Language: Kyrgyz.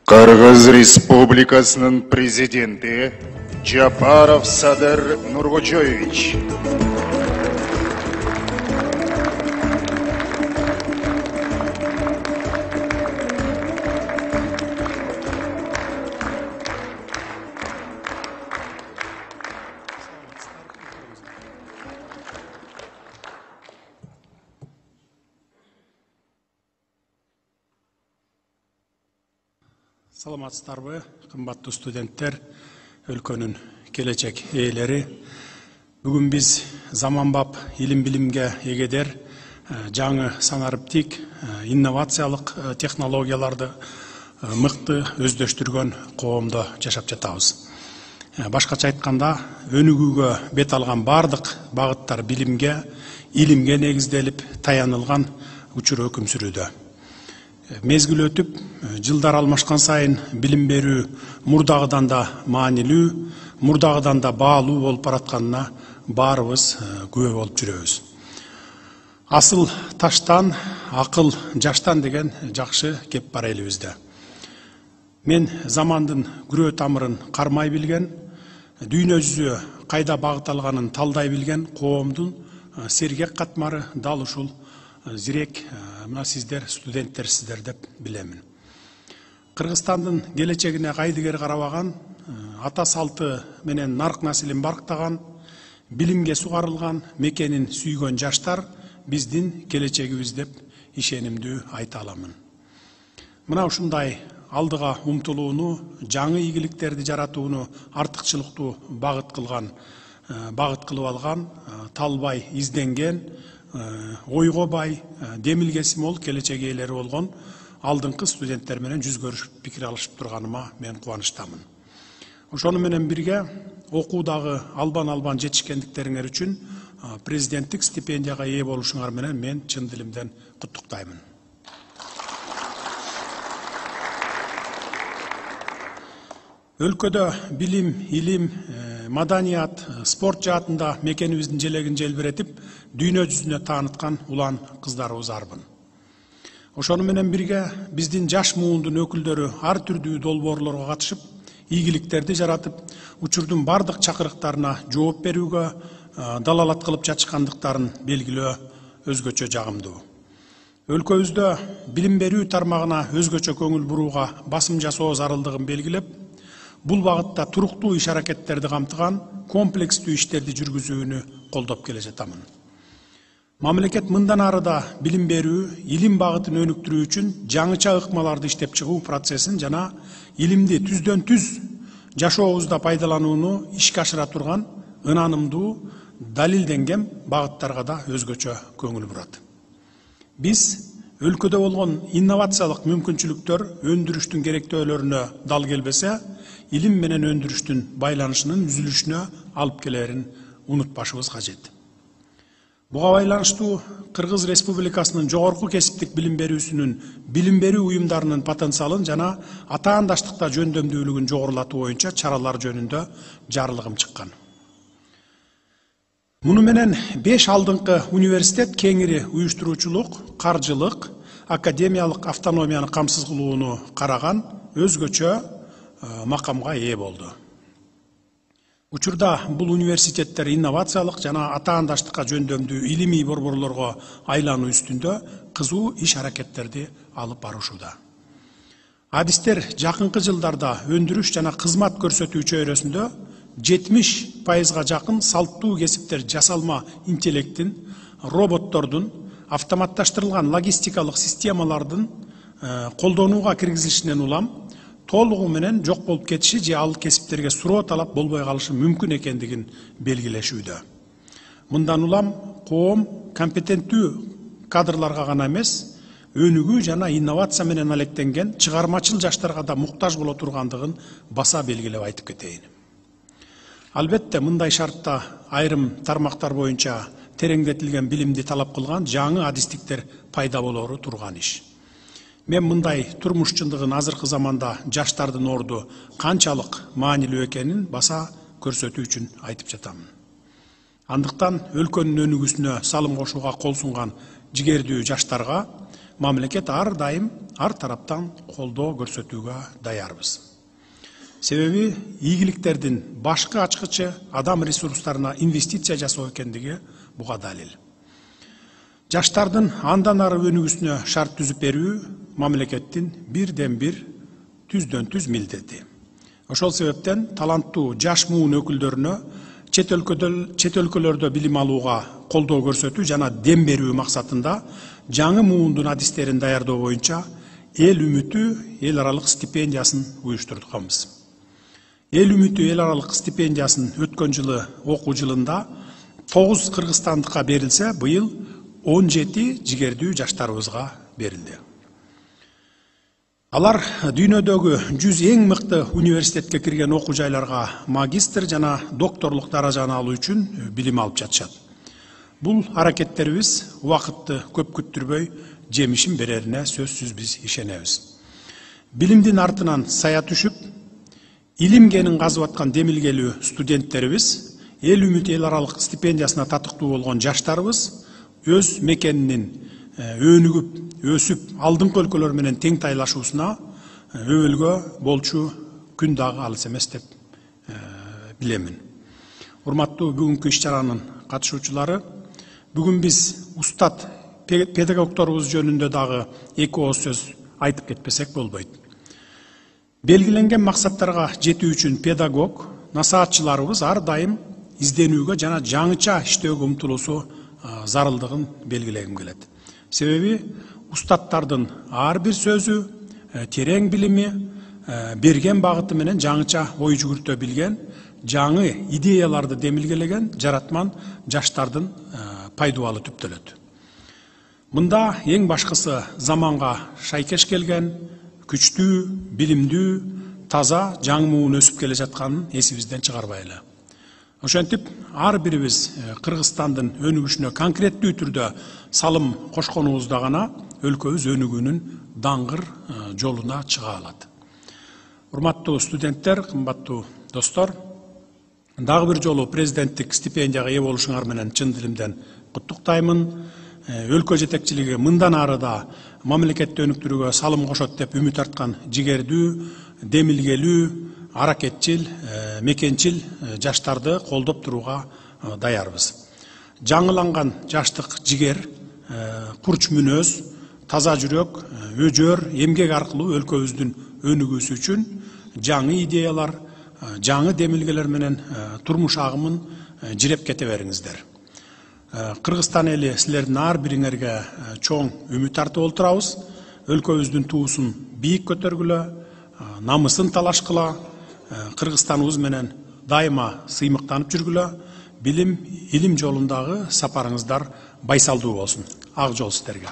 Кыргыз Республикасынын президенти Жапаров Садыр Нуркожоевич. Саламатсыздарбы, кымбаттуу студенттер, өлкөнүн келечек ээлери. Бүгүн биз заманбап илим билимге эгедер жаңы санариптик инновациялык технологияларды мыкты өздөштүргөн коомдо жашап жатабыз. Башкача айтканда, өнүгүүгө бет алган бардык багыттар билимге, илимге негизделип таянылган учур өкүм сүрүүдө. Мезгил өтүп, жылдар алмашкан сайын билим берүү мурдагыдан да маанилүү, мурдагыдан да баалуу болуп баратканына баарыбыз күбө болуп жүрөбүз. Асыл таштан, акыл жаштан деген жакшы кеп бар элибизде. Мен замандын күрөө тамырын кармай билген, дүйнө жүзү кайда багыт алганын талдай билген коомдун сергек катмары дал ушул зирек мына сиздер студенттерсиздер деп билемин. Кыргызстандын келечегине кайдыгер карабаган, ата салты менен нарк населин барктаган, билимге сугарылган мекенин сүйгөн жаштар биздин келечегибиз деп ишенимдүү айта аламын. Мына ушундай алдыга умтулууну, жаңы ийгиликтерди жаратууну артыкчылыктуу багыт кылып алган, талбай изденген, ойго бай, демилгеси мол келечек ээлери болгон алдыңкы студенттер менен жүз көрүшүп пикир алышып турганыма мен кубанычтамын. Ошону менен бирге окуудагы албан жетишкендиктериңер үчүн президенттик стипендияга ээ болушуңар менен мен чын дилимден куттуктаймын. Өлкөдө билим, илим, маданият, спорт жаатында мекенибиздин желегин желбиретип, дүйнө жүзүнө тааныткан улан кыздарыбыз арбын. Ошону менен бирге биздин жаш муундун өкүлдөрү ар түрдүү долбоорлорго катышып, ийгиликтерди жаратып, учурдун бардык чакырыктарына жооп берүүгө далалат кылып жатышкандыктарын белгилөө өзгөчө жагымдуу. Өлкөбүздө билим берүү тармагына өзгөчө көңүл бурууга басым жасоо зарылдыгын белгилеп, бул багытта туруктуу иш аракеттерди камтыган комплекстүү иштерди жүргүзүүнү колдоп келе жатамын. Мамлекет мындан ары да билим берүү, илим багытын өнүктүрүү үчүн жаңыча ыкмаларды иштеп чыгуу процессин жана илимди түздөн түз жашообузда пайдаланууну ишке ашыра турган ынанымдуу, далилденген багыттарга да өзгөчө көңүл бурат. Биз өлкөдө болгон инновациялык мүмкүнчүлүктөр өндүрүштүн керектөөлөрүнө дал келбесе, илим менен өндүрүштүн байланышынын үзүлүшүнө алып келерин унутпашыбыз кажет. Буга байланыштуу Кыргыз Республикасынын жогорку кесиптик билим берүүсүнүн билим берүү уюмдарынын потенциалын жана атаандаштыкта жөндөмдүүлүгүн жогорулатуу боюнча чаралар жөнүндө жарлыгым чыккан. Муну менен 5 алдыңкы университет кеңири уюштуруучулук, каржылык, академиялык автономияны камсыз кылууну караган өзгөчө макамга ээ болду. Учурда бул университеттер инновациялык жана атаандаштыкка жөндөмдүү илимий борборлорго айлануу үстүндө кызуу иш аракеттерди алып барышууда. Адистер жакынкы жылдарда өндүрүш жана кызмат көрсөтүү чөйрөсүндө 70%га жакын салттуу кесиптер жасалма интеллекттин, роботтордун, автоматташтырылган логистикалык системалардын колдонууга киргизилишинен улам толугу менен жок болуп кетиши же ал кесиптерге суроо талап болбой калышы мүмкүн экендигин белгилешүүдө. Мындан улам коом компетенттүү кадрларга гана эмес, өнүгүү жана инновация менен алектенген чыгармачыл жаштарга да муктаж боло тургандыгын баса белгилеп айтып кетейин. Албетте, мындай шартта айрым тармактар боюнча тереңдетилген билимди талап кылган жаңы адистиктер пайда болору турган иш. Мен мындай турмуш чындыгын азыркы заманда жаштардын орду канчалык маанилүү экенин баса көрсөтүү үчүн айтып жатамын. Андыктан өлкөнүн өнүгүүсүнө салым кошууга кол сунган жигердүү жаштарга мамлекет ар дайым ар тараптан колдоо көрсөтүүгө даярбыз. Себеби ийгиликтердин башкы ачкычы адам ресурстарына инвестиция жасоо экендиги буга далил. Жаштардын андан ары өнүгүүсүнө шарт түзүп берүү мамлекеттин бирден бир түздөн түз милдети. Ошол себептен таланттуу жаш муун өкүлдөрүнө чет өлкөлөрдө билим алууга колдоо көрсөтүү жана дем берүү максатында жаңы муундун адистерин даярдоо боюнча эл үмүтү эл аралык стипендиясын уюштурганбыз. Эл үмүтү эл аралык стипендиясын өткөн жылы окуу жылында 9 кыргызстандыкка берилсе, быйыл 17 жигердүү жаштарыбызга берилди. Алар дүйнөдөгү 100 эң мыкты университетке кирген окуу жайларга магистр жана докторлук даражаны алуу үчүн билим алып жатышат. Бул аракеттерибиз убакытты көп күттүрбөй жемишин берерине сөзсүз биз ишенебиз. Билимдин артынан сая түшүп, илим кенин казып аткан демилгелүү студенттерибиз, эл үмүт эл аралык стипендиясына татыктуу болгон жаштарыбыз өз мекенинин өнүгүп, өсүп, алдыңкы өлкөлөр менен тең тайлашуусуна өбөлгө болчу күн дагы алыс эмес деп билемин. Урматтуу бүгүнкү иш-чаранын катышуучулары, бүгүн биз устат педагогторубуз жөнүндө дагы эки ооз сөз айтып кетпесек болбойт. Белгиленген максаттарга жетүү үчүн педагог, насаатчыларыбыз ар дайым изденүүгө жана жаңыча иштөөгө умтулуусу зарылдыгын белгилегим келет. Себеби устаттардын ар бир сөзү, терең билими, берген багыты менен жаңыча ой жүгүртө билген, жаңы идеяларды демилгелеген жаратман жаштардын пайдубалы түптөлөт. Мында эң башкысы заманга шайкеш келген, күчтүү, билимдүү, таза, жаңы муун өсүп келе жатканын эсибизден чыгарбайлы. Ошентип, ар бирибиз Кыргызстандын өнүгүшүнө конкреттүү түрдө салым кошконубузда гана өлкөбүз өнүгүүнүн даңгыр жолуна чыга алат. Урматтуу студенттер, кымбаттуу достор, дагы бир жолу президенттик стипендияга ээ болушуңар менен чын дилимден куттуктаймын. Өлкө жетекчилиги мындан ары да мамлекетти өнүктүрүүгө салым кошот деп үмүт арткан жигердүү, демилгелүү, аракетчил, мекенчил жаштарды колдоп турууга даярбыз. Жаңыланган жаштык жигер, курч мүнөз, таза жүрөк, өжөр, эмгек аркылуу өлкөбүздүн өнүгүүсү үчүн жаңы идеялар, жаңы демилгелер менен турмуш агымын жиреп кете бериңиздер. Кыргызстан эли силердин ар бириңерге чоң үмүт артып олтурабыз. Өлкөбүздүн туусун бийик көтөргүлө, намысын талашкыла, Кыргызстаныбыз менен дайыма сыймыктанып жүргүлө, билим, илим жолундагы сапарыңыздар байсалдуу болсун. Ак жол сиздерге.